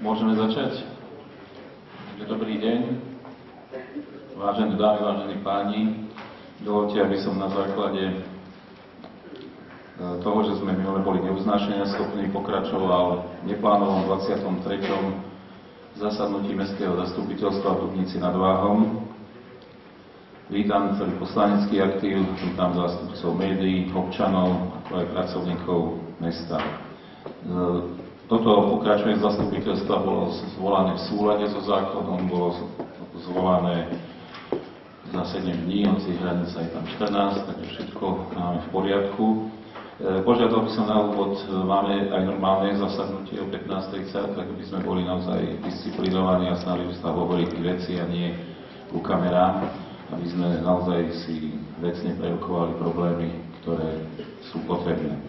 Môžeme začať? Dobrý deň, vážené dámy, vážení páni. Dovoľte, aby som na základe toho, že sme minule boli neuznášania schopní, pokračoval v neplánovanom 23. zasadnutí Mestského zastupiteľstva v Dubnici nad Váhom. Vítam celý poslanecký aktív, vítam zástupcov médií, občanov, ako aj pracovníkov mesta. Toto pokračovanie zastupiteľstva bolo zvolané v súlade so zákonom, bolo zvolané za 7 dní, hoci hranica je tam 14, takže všetko máme v poriadku. Požiadal by som na úvod, máme aj normálne zasadnutie o 15:30, tak by sme boli naozaj disciplinovaní a snažili sa hovoriť veci a nie ku kamerám, aby sme naozaj si vecne prerokovali problémy, ktoré sú potrebné.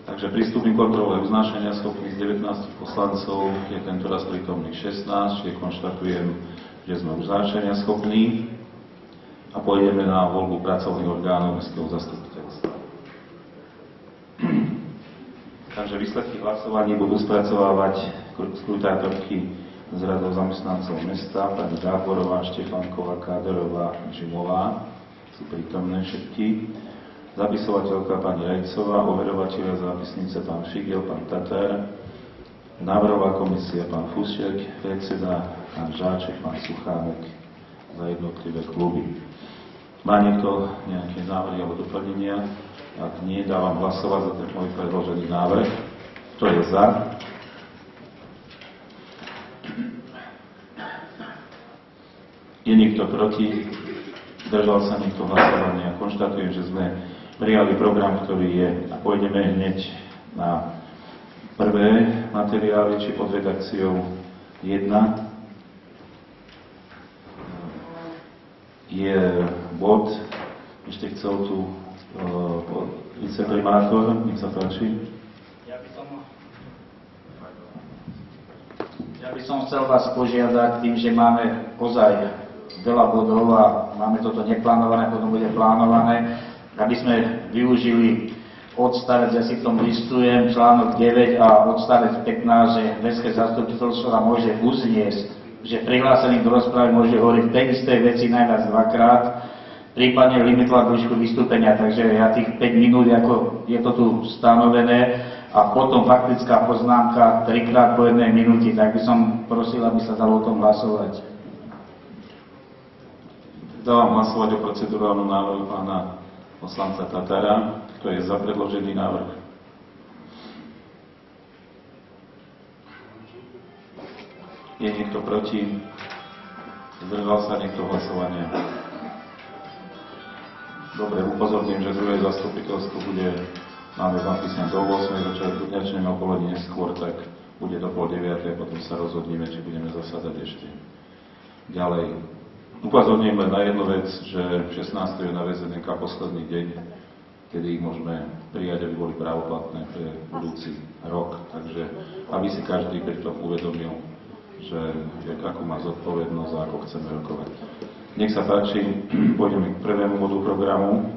Takže pristúpim k kontrole uznášania schopných z 19 poslancov, je tento raz prítomných 16, čiže konštatujem, že sme uznášania schopní a pôjdeme na voľbu pracovných orgánov Mestského zastupiteľstva. Takže výsledky hlasovaní budú spracovávať skrutátorky z radou zamestnancov mesta, pani Gáborová, Štefánková, Káderová, Žimová, sú prítomné všetky. Zapisovateľka pani Rajcová, overovateľia zápisnice pán Figel, pán Tatar, návrhová komisia pán Fusiek, predseda pán Žáček, pán Suchánek za jednotlivé kluby. Má niekto nejaké návrhy alebo doplnenia? Ak nie, dávam hlasovať za ten môj predložený návrh. Kto je za? Je niekto proti? Zdržal sa niekto hlasovania? Konštatujem, že sme prijali program, ktorý je, a pôjdeme hneď na prvé materiály, či pod redakciou 1 je bod, ešte chcel tu viceprimátor, nech sa páči. Ja by som chcel vás požiadať tým, že máme ozaj veľa bodov a máme toto neplánované, potom bude plánované, aby sme využili odstavec, ja si v tom listujem, článok 9 a odstavec 15, že Mestské zastupiteľstvo sa môže uzniesť, že prihlásený do rozpravy môže hovoriť tej istej veci najviac dvakrát, prípadne limitovať dĺžku vystúpenia, takže ja tých 5 minút, ako je to tu stanovené, a potom faktická poznámka 3-krát po 1 minúte, tak by som prosil, aby sa dalo o tom hlasovať. Dávam hlasovať o procedurálnom návrhu pána poslanca Tatara. Kto je za predložený návrh? Je niekto proti? Zdržal sa niekto hlasovania? Dobre, upozorním, že druhé zastupiteľstvo máme zapísané do 8, začať dnešnému opolední neskôr, tak bude do 8:30 a potom sa rozhodneme, či budeme zasadať ešte ďalej. Upozorním len na jednu vec, že 16. je na VZNK posledný deň, kedy ich môžeme prijať, aby boli právoplatné pre budúci rok. Takže aby si každý pri tom uvedomil, že akú má zodpovednosť a ako chceme rokovať. Nech sa páči, pôjdeme k prvému bodu programu.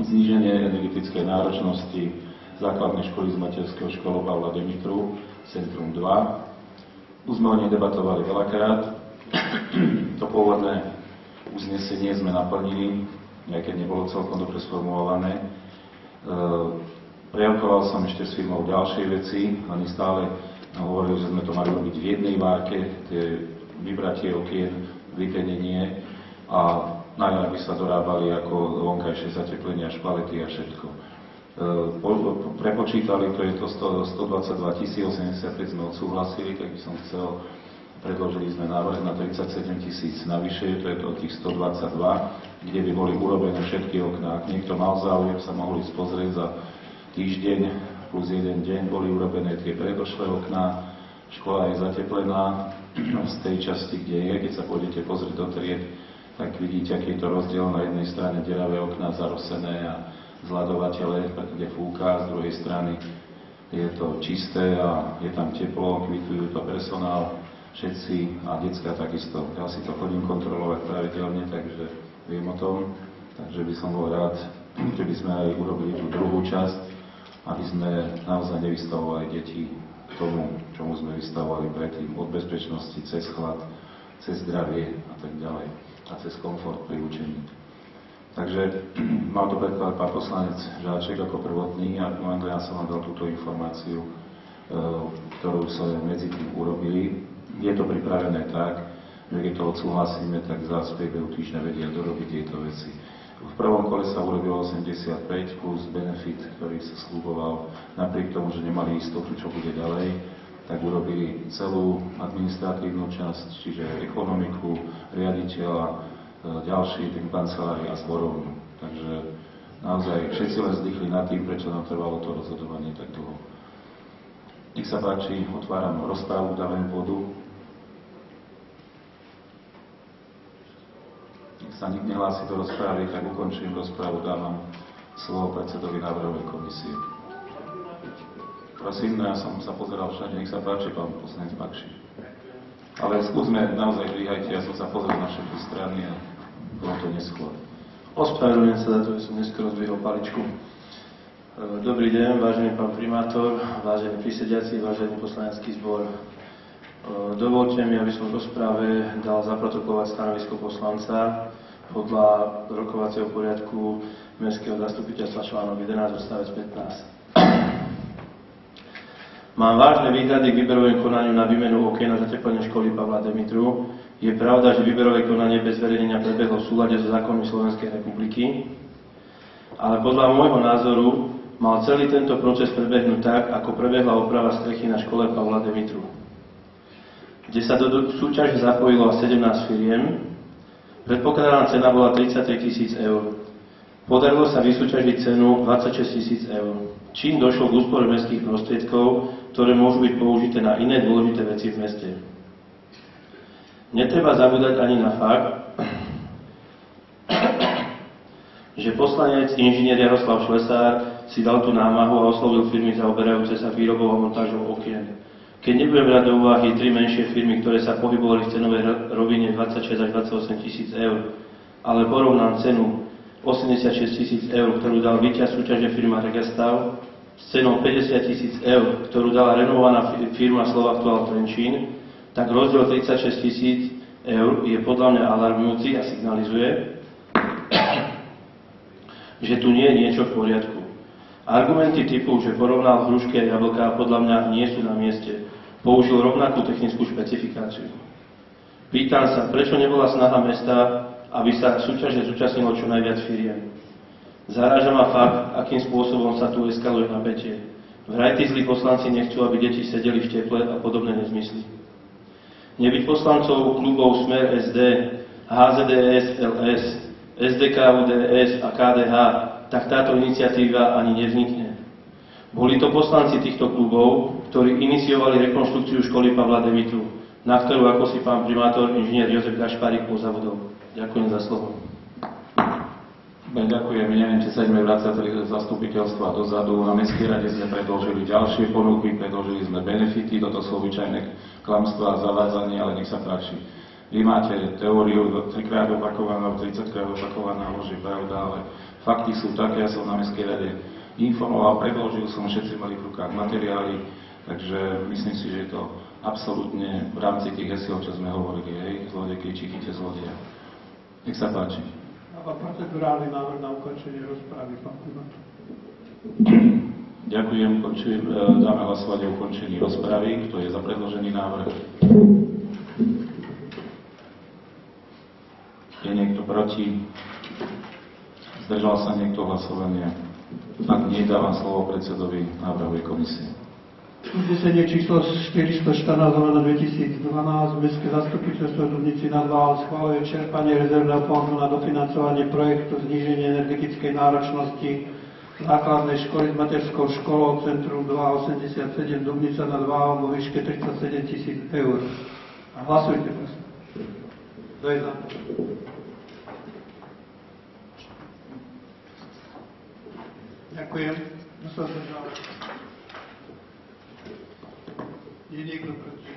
Zníženie energetickej náročnosti základnej školy z materského školu Pavla Demitru, Centrum 2. Už sme o nej debatovali veľakrát. To pôvodné uznesenie sme naplnili, aj keď nebolo celkom dobre sformulované. Prerokoval som ešte s firmou ďalšie veci, oni stále hovorili, že sme to mali robiť v jednej várke, tie vybratie okien, vypenenie a najmä by sa dorábali ako vonkajšie zateplenia, špalety a všetko. Prepočítali, to je to 122 085 sme odsúhlasili, tak by som chcel, predložili sme návrh na 37 000 navyše, to je to tých 122, kde by boli urobené všetky okná. Ak niekto mal záujem, sa mohli pozrieť za týždeň plus jeden deň, boli urobené tie predošlé okná, škola je zateplená z tej časti, kde je, keď sa pôjdete pozrieť do tried, tak vidíte, aký je to rozdiel. Na jednej strane deravé okná zarosené a zľadovatele, kde fúka, z druhej strany je to čisté a je tam teplo, kvitujú to personál, všetci a decká takisto. Ja si to chodím kontrolovať pravidelne, takže viem o tom. Takže by som bol rád, keby sme aj urobili tú druhú časť, aby sme naozaj nevystavovali deti tomu, čomu sme vystavovali predtým, od bezpečnosti cez chlad, cez zdravie a tak ďalej a cez komfort pri učení. Takže mal to predkladať pán poslanec Žáček ako prvotný a ja som vám dal túto informáciu, ktorú sme medzi tým urobili. Je to pripravené tak, že keď to odsúhlasíme, tak zás v priebehu týždňa vedia dorobiť tieto veci. V prvom kole sa urobilo 85 plus benefit, ktorý sa slúboval, napriek tomu, že nemali istotu, čo bude ďalej, tak urobili celú administratívnu časť, čiže ekonomiku, riaditeľa, ďalší tým kancelárii a zborovnú. Takže naozaj všetci len vzdychli nad tým, prečo nám trvalo to rozhodovanie tak dlho. Nech sa páči, otváram rozprávu, dávam bodu. Ak sa nikto nehlási do rozprávy, tak ukončím rozprávu, dávam slovo predsedovi návrhovej komisie. Prosím, ja som sa pozeral všade, nech sa páči, pán poslanec Bakši. Ale skúsme, naozaj dvíhajte, ja som sa pozrel na všetky strany a bolo to neskôr. Ospravedlňujem sa za to, že som neskoro zdvihol paličku. Dobrý deň, vážený pán primátor, vážení prísediaci, vážený poslanecký zbor. Dovolte mi, aby som v rozprave dal zaprotokovať stanovisko poslanca podľa rokovacieho poriadku Mestského zastupiteľstva článok 11 odstavec 15. Mám vážne výhrady k výberovému konaniu na výmenu okien na zateplenie školy Pavla Demitru. Je pravda, že výberové konanie bez zverejnenia prebehlo v súlade so zákonmi Slovenskej republiky, ale podľa môjho názoru mal celý tento proces prebehnúť tak, ako prebehla oprava strechy na škole Pavla Demitru, kde sa do súťaže zapojilo 17 firiem. Predpokladaná cena bola 33 000 eur. Podarilo sa vysúťažiť cenu 26 000 eur, čím došlo k úspore mestských prostriedkov, ktoré môžu byť použité na iné dôležité veci v meste. Netreba zabúdať ani na fakt, že poslanec inžinier Jaroslav Šlesár si dal tú námahu a oslovil firmy zaoberajúce sa výrobou a montážou okien. Keď nebudem brať do úvahy 3 menšie firmy, ktoré sa pohybovali v cenovej rovine 26 až 28 tisíc eur, ale porovnám cenu 86 000 eur, ktorú dal víťaz súťaže firma Regastav, s cenou 50 000 eur, ktorú dala renovovaná firma Slovaktual Trenčín, tak rozdiel 36 000 eur je podľa mňa alarmujúci a signalizuje, že tu nie je niečo v poriadku. Argumenty typu, že porovnal hrušky a jablká, podľa mňa nie sú na mieste. Použil rovnakú technickú špecifikáciu. Pýtam sa, prečo nebola snaha mesta, aby sa súťaže zúčastnilo čo najviac firiem. Zaráža ma fakt, akým spôsobom sa tu eskaluje napätie. Vraj tí zlí poslanci nechcú, aby deti sedeli v teple a podobné nezmysly. Nebyť poslancov klubov Smer SD, HZDS, LS, SDKUDS a KDH, tak táto iniciatíva ani nevznikne. Boli to poslanci týchto klubov, ktorí iniciovali rekonštrukciu školy Pavla Demitru, na ktorú, ako si pán primátor inžinier Jozef Gašparík pozabudol. Ďakujem za slovo. Ďakujem. Neviem, či sa ideme vrácať zastupiteľstva dozadu. Na Mestskej rade sme predložili ďalšie ponuky, predložili sme benefity, toto sú obyčajné klamstvá a zavádzanie, ale nech sa páči. Vy máte teóriu 3-krát opakovaná, 30-krát opakovaná, môže pravda, ale fakty sú také, ja som na Mestskej rade informoval, predložil som, všetci mali v rukách materiály, takže myslím si, že je to absolútne v rámci tých hesiel, čo sme hovorili, hej, zlodej kričí, chyťte zlodeja. Nech sa páči. A procedurálny návrh na ukončenie rozprávy, pán primátor. Ďakujem, dáme hlasovať o ukončení rozpravy. Kto je za predložený návrh? Je niekto proti? Zdržal sa niekto hlasovania? Ak nie, dávam slovo predsedovi návrhovej komisie. Uznesenie číslo 414/2012 Mestské zastupiteľstvo Dubnici nad Váhom schvaľuje čerpanie rezervného fondu na dofinancovanie projektu zníženie energetickej náročnosti základnej školy s materskou školou Centrum 287 Dubnica nad Váhom vo výške 37 000 eur. A hlasujte, prosím. Kto je za? Ďakujem. Kto sa zdržal? Je niekto proti?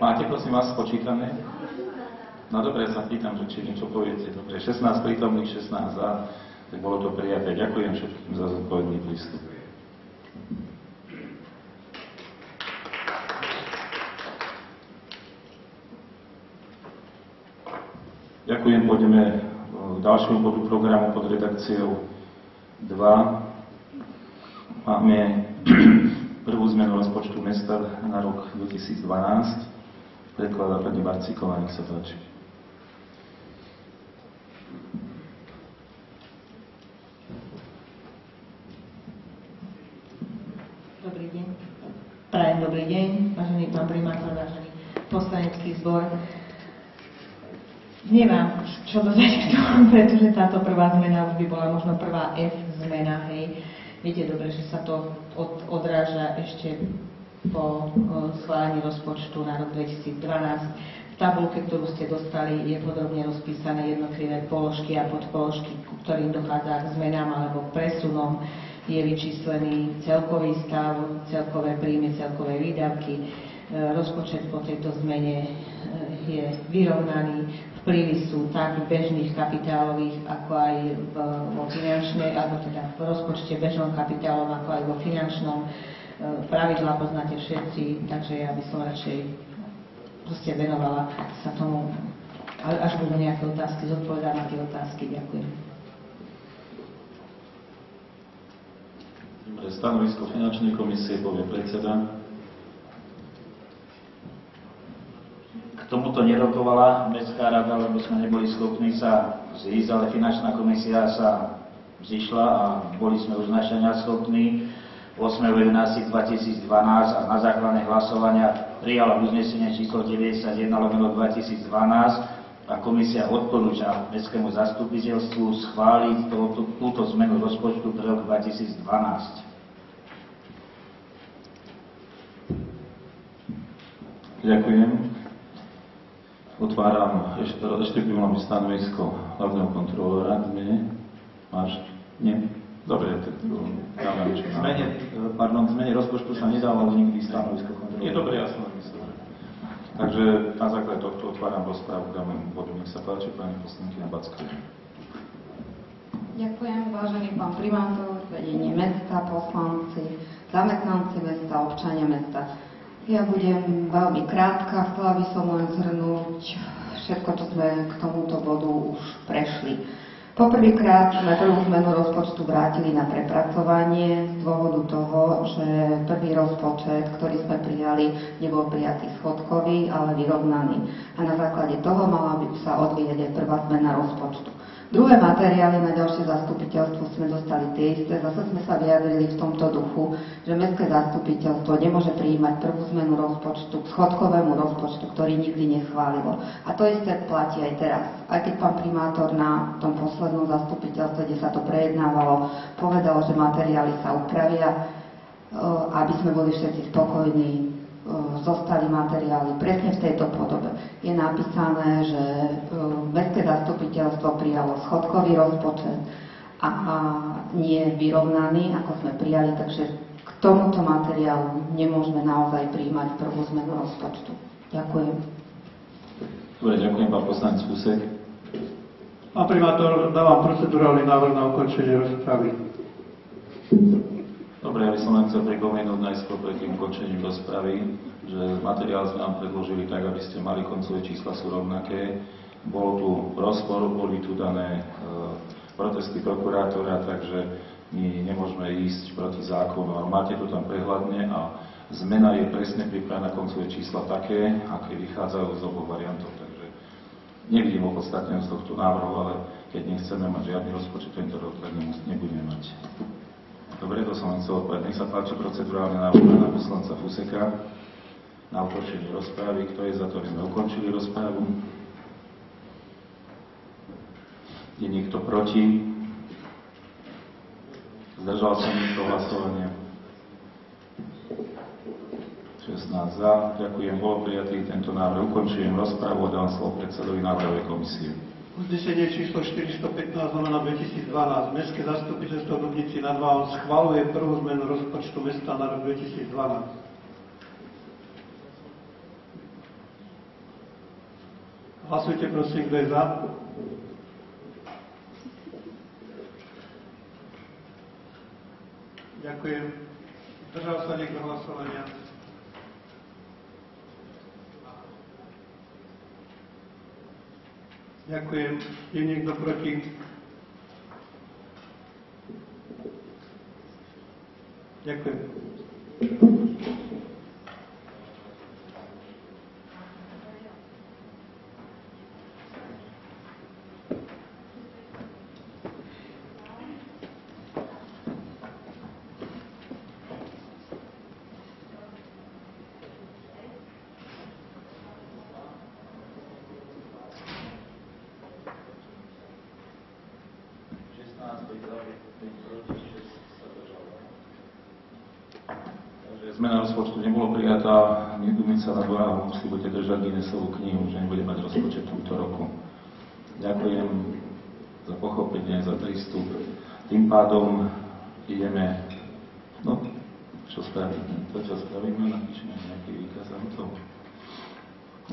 Máte prosím vás spočítané? No dobre, sa pýtam, že či niečo poviete. Dobre, 16 prítomných, 16 za, tak bolo to prijaté. Ďakujem všetkým za zodpovedný prístup. Ďakujem, pôjdeme k ďalšiemu bodu programu pod redakciou 2. Máme prvú zmenu rozpočtu mesta na rok 2012. Predkladá pani Barcíková, nech sa páči. Dobrý deň. Prajem dobrý deň, vážený pán primátor, vážený poslanecký zbor. Nemám čo dodať k tomu, pretože táto prvá zmena už by bola možno prvá F zmena, hej. Viete dobre, že sa to odráža ešte po schválení rozpočtu na rok 2012. V tabuľke, ktorú ste dostali, je podrobne rozpísané jednotlivé položky a podpoložky, ku ktorým dochádza k zmenám alebo presunom. Je vyčíslený celkový stav, celkové príjmy, celkové výdavky. Rozpočet po tejto zmene je vyrovnaný. Vplyvy sú tak v bežných kapitálových, ako aj vo finančnej, alebo teda v rozpočte bežnom kapitálovom, ako aj vo finančnom. Pravidlá poznáte všetci, takže ja by som radšej proste venovala sa tomu, až budú nejaké otázky, zodpovedať na tie otázky. Ďakujem. Dobre, stanovisko finančnej komisie povie predseda. K tomuto nerokovala Mestská rada, lebo sme neboli schopní sa zísť, ale finančná komisia sa zišla a boli sme uznášania schopní 8.11.2012 a na základe hlasovania prijala uznesenie číslo 91/2012 a komisia odporúča Mestskému zastupiteľstvu schváliť túto zmenu rozpočtu pre rok 2012. Ďakujem. Otváram ešte by malo byť stanovisko hlavného kontrolóra. Máš? Nie? Dobre, tak dávam niečo. Zmene rozpočtu sa nedávalo nikdy stanovisko kontrolóra. Je dobre, ja som myslel. Takže na základe tohto otváram rozprávu k danému bodu. Nech sa páči, pani poslankyňa Backová. Ďakujem, vážený pán primátor, vedenie mesta, poslanci, zamestnanci mesta, občania mesta. Ja budem veľmi krátka, chcela by som len zhrnúť všetko, čo sme k tomuto bodu už prešli. Poprvýkrát sme prvú zmenu rozpočtu vrátili na prepracovanie z dôvodu toho, že prvý rozpočet, ktorý sme prijali, nebol prijatý schodkový, ale vyrovnaný. A na základe toho mala by sa odvíjať aj prvá zmena rozpočtu. Druhé materiály na ďalšie zastupiteľstvo sme dostali tie isté. Zase sme sa vyjadrili v tomto duchu, že mestské zastupiteľstvo nemôže prijímať prvú zmenu rozpočtu k schodkovému rozpočtu, ktorý nikdy neschválilo. A to isté platí aj teraz. Aj keď pán primátor na tom poslednom zastupiteľstve, kde sa to prejednávalo, povedal, že materiály sa upravia, aby sme boli všetci spokojní, zostali materiály presne v tejto podobe. Je napísané, že mestské zastupiteľstvo prijalo schodkový rozpočet a nie vyrovnaný, ako sme prijali, takže k tomuto materiálu nemôžeme naozaj prijímať prvú zmenu rozpočtu. Ďakujem. Dobre, ďakujem, pán poslanec Husek. Pán primátor, dávam procedurálny návrh na ukončenie rozpravy. Dobre, ja by som len chcel pripomenúť najskôr pred tým ukončením rozpravy, že materiál sme nám predložili tak, aby ste mali koncové čísla sú rovnaké. Bol tu rozpor, boli tu dané protesty prokurátora, takže my nemôžeme ísť proti zákonu, ale máte to tam prehľadne a zmena je presne pripravená koncové čísla také, aké vychádzajú z oboch variantov. Takže nevidím opodstatnenosť tohto návrhu, ale keď nechceme mať žiadny rozpočet tento rok, tak nebudeme mať. Dobre, to som len chcel odpovedať. Nech sa páči procedurálne návrh na poslanca Fuseka na ukončenie rozprávy. Kto je za to, aby sme ukončili rozprávu? Je niekto proti? Zdržal sa niekto hlasovania? 16 za. Ďakujem, bol prijatý tento návrh. Ukončujem rozprávu a dám slovo predsedovi návrhovej komisie. Uznesenie číslo 415/2012. Mestské zastupiteľstvo Dubnici nad Váhom schvaľuje prvú zmenu rozpočtu mesta na rok 2012. Hlasujte prosím, kto je za. Ďakujem. Zdržal sa niekto hlasovania? Ďakujem. Je niekto proti? Ďakujem. Zmena rozpočtu nebolo prijatá, Dubnica nad Váhom si budete držať Guinnessovú knihu, že nebude mať rozpočet túto roku. Ďakujem za pochopenie, za prístup. Tým pádom ideme, no, čo spravíme? To, čo spravíme, napíšeme nejaký výkaz auto.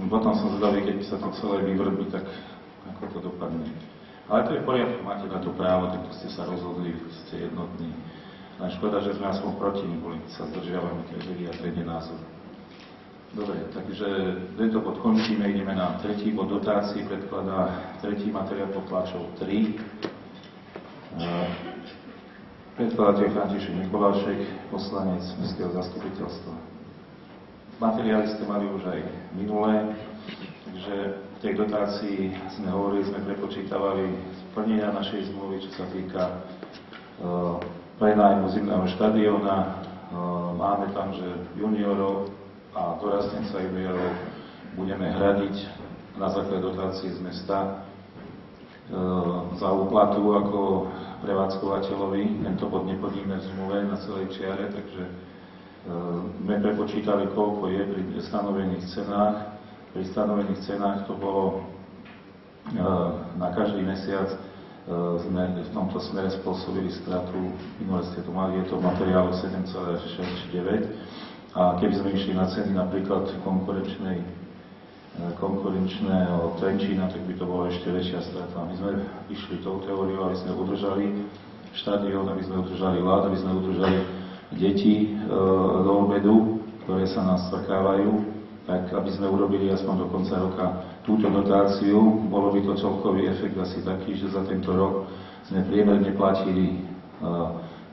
Potom som zvedavý, keď by sa to celé vyvrbí, tak ako to dopadne. Ale to je v poriadku, máte na to právo, tak ste sa rozhodli, ste jednotní. Len škoda, že sme aspoň proti neboli, sa zdržiavame, keď vyjadrenie názor. Dobre, takže tento bod končíme, ideme na tretí bod dotácií, predkladá tretí materiál potlačov 3. Predkladateľ František Mikulášek, poslanec Mestského zastupiteľstva. Materiály ste mali už aj minulé, takže v tej dotácii sme hovorili, sme prepočítavali splnenia našej zmluvy, čo sa týka prenájmu zimného štadióna. Máme tam, že juniorov a dorastenca juniorov budeme hradiť na základe dotácií z mesta za úplatu ako prevádzkovateľovi. Tento bod neplníme v zmluve na celej čiare, takže sme prepočítali, koľko je pri stanovených cenách. Pri stanovených cenách to bolo na každý mesiac sme v tomto smere spôsobili stratu, minulé ste to mali, je to materiálu 7,69 a keby sme išli na ceny napríklad konkurenčného Trenčína, tak by to bola ešte väčšia strata. My sme išli tou teóriou, aby sme udržali štadión, aby sme udržali ľad, aby sme udržali deti do obedu, ktoré sa nás strkávajú, tak aby sme urobili aspoň do konca roka túto dotáciu. Bolo by to celkový efekt asi taký, že za tento rok sme priemerne platili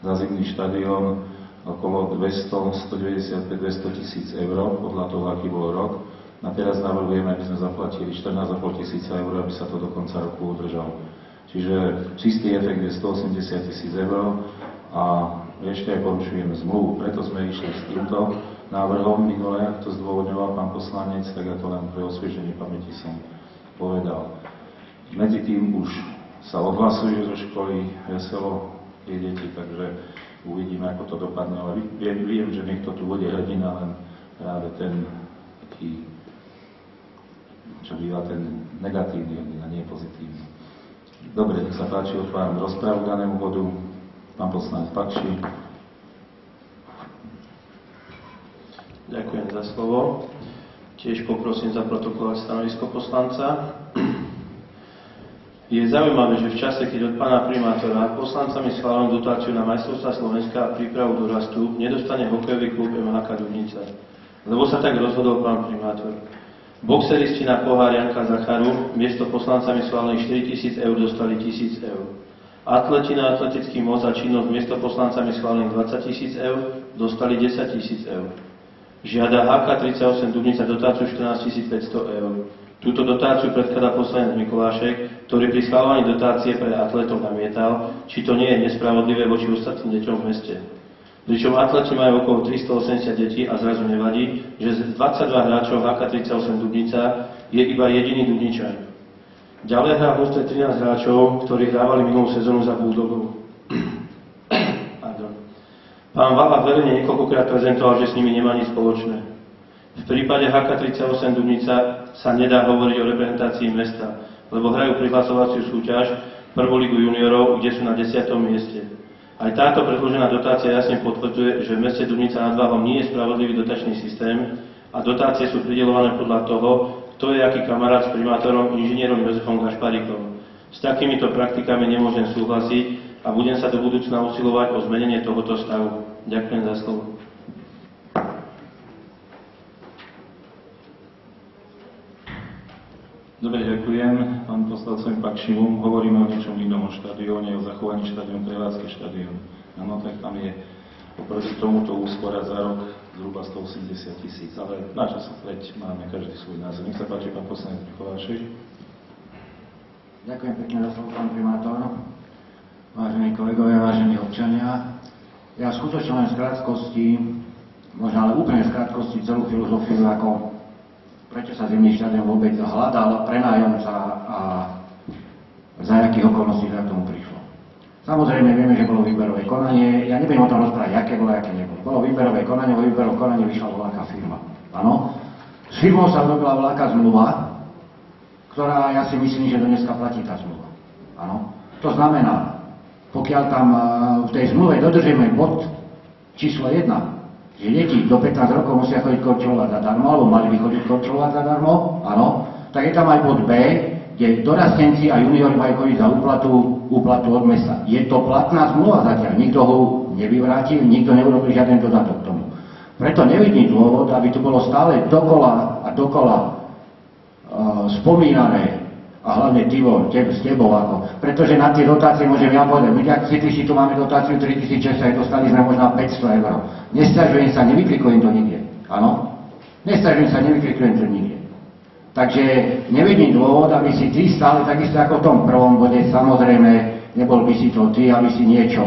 za zimný štadión okolo 195-200 tisíc eur, podľa toho, aký bol rok. A teraz navrhujeme, aby sme zaplatili 14,5 tisíca eur, aby sa to do konca roku udržalo. Čiže čistý efekt je 180 tisíc eur a ešte aj porušujeme zmluvu. Preto sme išli s týmto návrhom minulé, ak to zdôvodňoval pán poslanec, tak ja to len pre osvieženie pamäti som povedal. Medzi tým už sa odhlasujú zo školy veselo tie deti, takže uvidíme, ako to dopadne. Ale viem, že niekto tu bude hrdina, len práve ten taký, čo býva ten negatívny a nie pozitívny. Dobre, nech sa páči, otváram rozprávu k danému bodu. Pán poslanec Pakši. Ďakujem za slovo. Tiež poprosím zaprotokolovať stanovisko poslanca. Je zaujímavé, že v čase, keď od pána primátora poslancami schválenú dotáciu na majstrovstvá Slovenska a prípravu dorastu nedostane hokejový klub MHK Dubnica. Lebo sa tak rozhodol pán primátor. Boxeristi na pohár Janka Zacharu miesto poslancami schválených 4 000 eur dostali 1 000 eur. Atleti na atletický most a činnosť miesto poslancami schválených 20 000 eur dostali 10 000 eur. Žiada HK38 Dubnica dotáciu 14 500 eur. Túto dotáciu predkladá poslanec Mikulášek, ktorý pri schvaľovaní dotácie pre atletov namietal, či to nie je nespravodlivé voči ostatným deťom v meste. Pričom atleti majú okolo 380 detí a zrazu nevadí, že z 22 hráčov HK38 Dubnica je iba jediný Dubničan. Ďalej hrá v mužstve 13 hráčov, ktorí hrávali minulú sezónu za Bulldogov. Pán Vava verejne niekoľkokrát prezentoval, že s nimi nemá nič spoločné. V prípade HK38 Dubnica sa nedá hovoriť o reprezentácii mesta, lebo hrajú prihlasovaciu súťaž prvú ligu juniorov, kde sú na 10. mieste. Aj táto predložená dotácia jasne potvrdzuje, že v meste Dubnica nad Váhom nie je spravodlivý dotačný systém a dotácie sú prideľované podľa toho, kto je aký kamarát s primátorom inžinierom Jozefom Gašparíkom. S takýmito praktikami nemôžem súhlasiť a budem sa do budúcna usilovať o zmenenie tohoto stavu. Ďakujem za slovo. Dobre, ďakujem. Pán poslancovi Pakšimu, hovoríme o niečom inom, o štadióne, o zachovaní štadiónu, prevádzke štadiónu. Áno, tak tam je oproti tomuto úspora za rok zhruba 180 000, ale na čo sa pleť, máme každý svoj názor. Nech sa páči, pán poslanec Mikolášek. Ďakujem pekne za slovo, pán primátor. Vážení kolegovia, vážení občania, ja skutočne len z krátkosti, možno ale úplne z krátkosti celú filozofiu, ako prečo sa zimný štadión vôbec hľadal prenájomca a za akých okolností sa k tomu prišlo. Samozrejme vieme, že bolo výberové konanie, ja nebudem o tom rozprávať, aké bolo, aké nebolo. Bolo výberové konanie, vo výberovom konaní vyšla voľaká firma. Áno, s firmou sa robila voľaká zmluva, ktorá, ja si myslím, že do dneska platí tá zmluva. Áno, to znamená, pokiaľ tam v tej zmluve dodržíme bod číslo 1, že deti do 15 rokov musia chodiť kontrolovať zadarmo, alebo mali by chodiť kontrolovať zadarmo, áno, tak je tam aj bod B, kde dorastenci a juniori majú chodiť za úplatu od mesta. Je to platná zmluva zatiaľ, nikto ho nevyvrátil, nikto neurobil žiaden dodatok k tomu. Preto nevidím dôvod, aby tu bolo stále dokola a dokola spomínané, a hlavne s tebou, ako, pretože na tie dotácie môžem ja povedať, my ak si tu máme dotáciu 3600, dostali sme možno 500 eur. Nesťažujem sa, nevyklikujem to nikde. Áno? Nesťažujem sa, nevyklikujem to nikde. Takže nevidím dôvod, aby si ty stále, takisto ako v tom prvom bode, samozrejme, nebol by si to ty, aby si niečo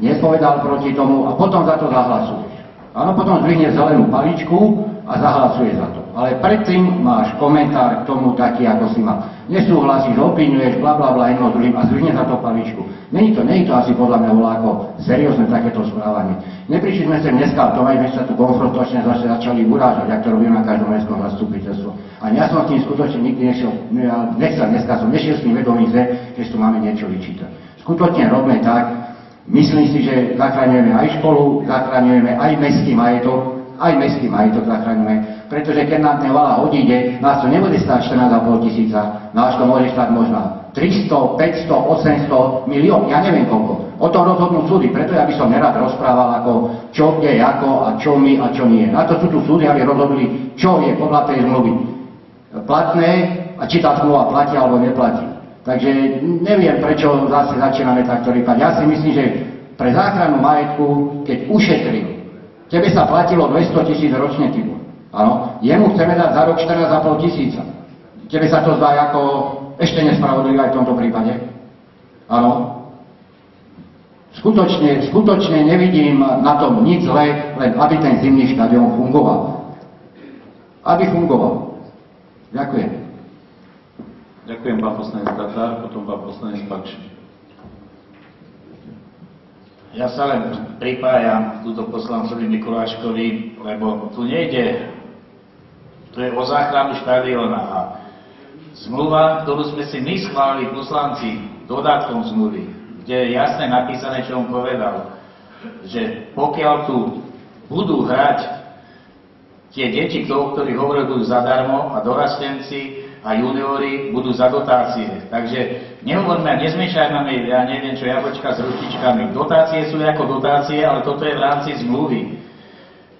nepovedal proti tomu a potom za to zahlasuješ. Áno, potom zdvihne zelenú paličku a zahlasuje za to. Ale predtým máš komentár k tomu taký, ako si mal. Nesúhlasíš, opinuješ, blablabla, jedno s druhým a zdvihne za to paličku. Není to asi podľa mňa volá ako seriózne takéto správanie. Neprišli sme sem dneska, to aj sme sa tu konfrontačne začali urážať, ak to robíme na každom mestskom zastupiteľstvu. A ja som s tým skutočne nikdy dneska som nešiel s tým vedomím, že tu máme niečo vyčítať. Skutočne robme tak, myslím si, že zachraňujeme aj školu, zachraňujeme aj mestský majetok zachraňujeme, pretože keď nám ten vala odíde, nás to nebude stáť 14,5 tisíca, nás to môže stáť možno 300, 500, 800 milión, ja neviem koľko. O tom rozhodnú súdy, preto ja by som nerad rozprával, ako čo, kde, ako a čo my a čo nie. Na to sú tu súdy, aby rozhodli, čo je podľa tej zmluvy platné a či tá zmluva platí alebo neplatí. Takže neviem, prečo zase začíname takto rýpať. Ja si myslím, že pre záchranu majetku, keď ušetril, tebe sa platilo 200 000 ročne typu. Áno, jemu chceme dať za rok 14,5 tisíca. Tebe sa to zdá ako ešte nespravodlivé aj v tomto prípade? Áno. Skutočne nevidím na tom nič zlé, len aby ten zimný štadión fungoval. Aby fungoval. Ďakujem. Ďakujem, pán poslanec Tatar, potom pán poslanec Pakši. Ja sa len pripájam túto poslancovi Mikuláškovi, lebo tu nejde, to je o záchranu štadióna a zmluva, ktorú sme si my schválili poslanci dodatkom zmluvy, kde je jasne napísané, čo on povedal, že pokiaľ tu budú hrať tie deti, o ktorých hovorili, budú zadarmo a dorastenci a juniori budú za dotácie. Takže nehovorme a nezmiešajme, ja neviem čo, jablčka s ruštičkami. Dotácie sú ako dotácie, ale toto je v rámci zmluvy.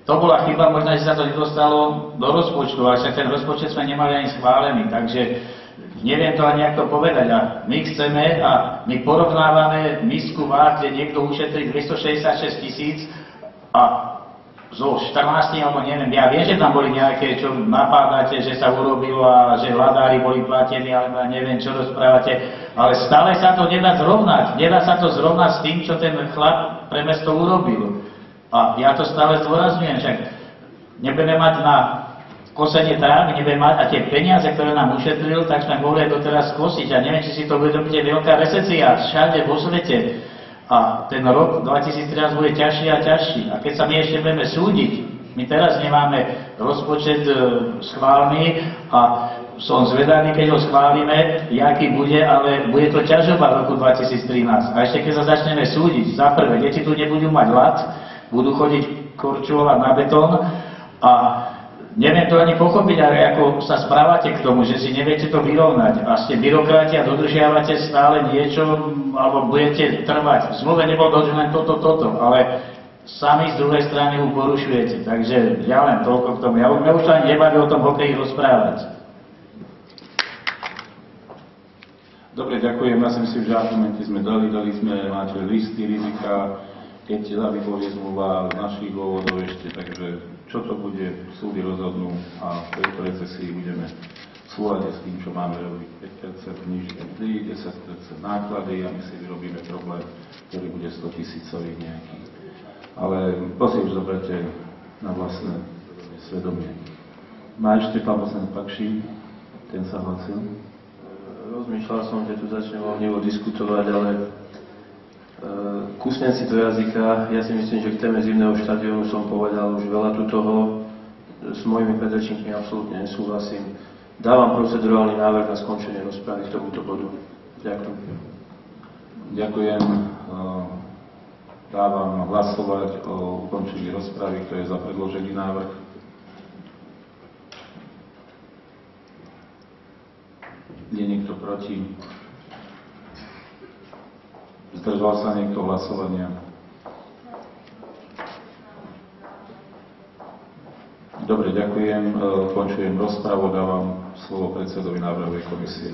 To bola chyba, možno, že sa to nedostalo do rozpočtu, ale však ten rozpočet sme nemali ani schválený, takže neviem to ani ako povedať. A my chceme a my porovnávame misku váh, kde niekto ušetrí 266 000 a zo 14, alebo neviem, ja viem, že tam boli nejaké, čo napádate, že sa urobilo a že hľadári boli platení, alebo ja neviem, čo rozprávate, ale stále sa to nedá zrovnať. Nedá sa to zrovnať s tým, čo ten chlap pre mesto urobil. A ja to stále zdôrazňujem, že nebudeme mať na kosenie trávy, nebudeme mať a tie peniaze, ktoré nám ušetril, tak sme mohli doteraz kosiť. A neviem, či si to uvedomíte, veľká recesia všade vo svete. A ten rok 2013 bude ťažší a ťažší. A keď sa my ešte budeme súdiť, my teraz nemáme rozpočet schválený a som zvedavý, keď ho schválime, jaký bude, ale bude to ťažoba v roku 2013. A ešte keď sa začneme súdiť, za prvé, deti tu nebudú mať ľad, budú chodiť korčulovať na betón a Neviem to ani pochopiť, ale ako sa správate k tomu, že si neviete to vyrovnať a ste byrokrati a dodržiavate stále niečo, alebo budete trvať. V zmluve nebolo dodržané toto, ale sami z druhej strany ho porušujete. Takže ja len toľko k tomu. Ja už sa ani nebaví o tom hokeji rozprávať. Dobre, ďakujem. Ja si myslím, že argumenty sme dali sme, máte listy rizika, keď vypovie zmluva z našich dôvodov ešte, takže čo to bude, súdy rozhodnú a v tejto recesii budeme v súlade s tým, čo máme robiť. 5% nižšie mzdy, 10% náklady a my si vyrobíme problém, ktorý bude 100 000 nejaký. Ale prosím, už zoberte na vlastné svedomie. Má ešte pán poslanec Pakší, ten sa hlasil. Rozmýšľal som, že tu začnem o neho diskutovať, ale kúsnem si do jazyka. Ja si myslím, že k téme zimného štadiónu som povedal už veľa tu toho. S mojimi predrečníkmi absolútne nesúhlasím. Dávam procedurálny návrh na skončenie rozpravy k tomuto bodu. Ďakujem. Ďakujem. Dávam hlasovať o ukončení rozpravy, kto je za predložený návrh. Je niekto proti? Zdržal sa niekto hlasovania? Dobre, ďakujem. Končujem rozpravu, dávam slovo predsedovi návrhovej komisie.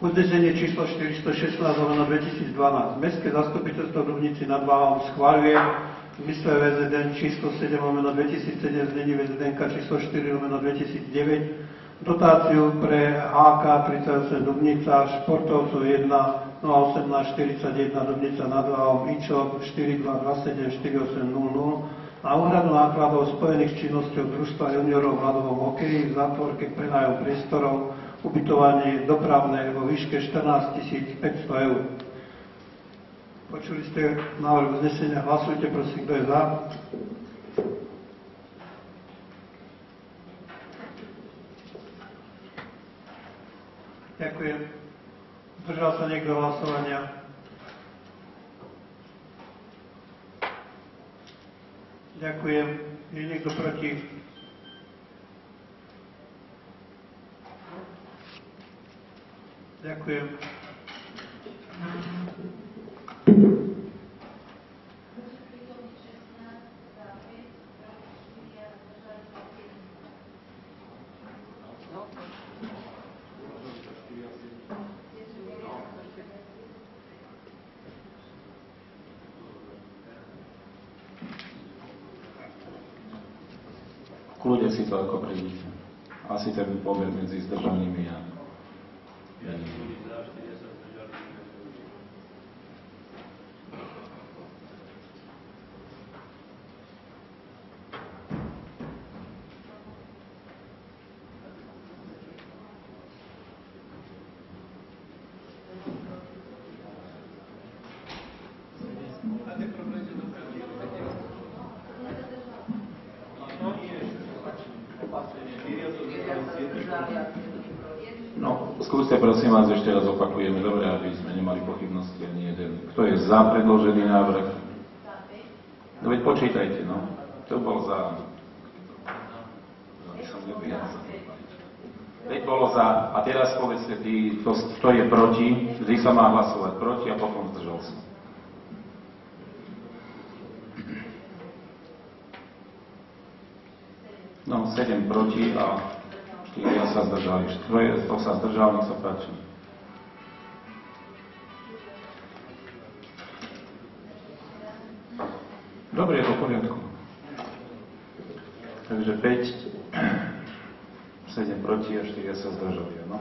Uznesenie číslo 416/2012. Mestské zastupiteľstvo v Dubnici nad Váhom schvaľuje v zmysle VZN číslo 7/2007 znení VZNK číslo 4/2009 dotáciu pre HK 38 Dubnica, športovcov 1 01841 Dubnica nad Váhom, IČO 4227 4800 na úhradu nákladov spojených s činnosťou družstva juniorov v ľadovom hokeji v zátvorke prenájom priestorov, ubytovanie dopravné vo výške 14 500 eur. Počuli ste návrh uznesenia, hlasujte prosím, kto je za. Ďakujem. Zdržal sa niekto hlasovania? Ďakujem. Je niekto proti? Ďakujem. Kľudia si to ako prídete. Asi ten pomer medzi zdržanými a No, skúste prosím vás, ešte raz opakujeme, dobre, aby sme nemali pochybnosti ani jeden. Kto je za predložený návrh? No veď počítajte, no. To bol za... Veď bolo za... A teraz povedzte, kto je proti, vždy sa má hlasovať proti a potom zdržal sa. No, 7 proti a 4 sa zdržali. 4 sa zdržal, nech sa páči. Dobre, je to v poriadku. Takže 5, 7 proti a 4 sa zdržali, no.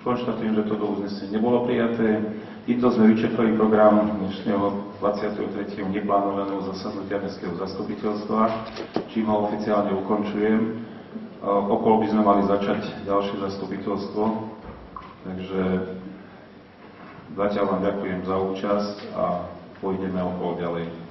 Konštatujem, že toto uznesenie nebolo prijaté. Týmto sme vyčerpali program dnešného 23. neplánovaného zasadnutia mestského zastupiteľstva, čím ho oficiálne ukončujem. Okolo by sme mali začať ďalšie zastupiteľstvo, takže zatiaľ vám ďakujem za účasť a pôjdeme okolo ďalej.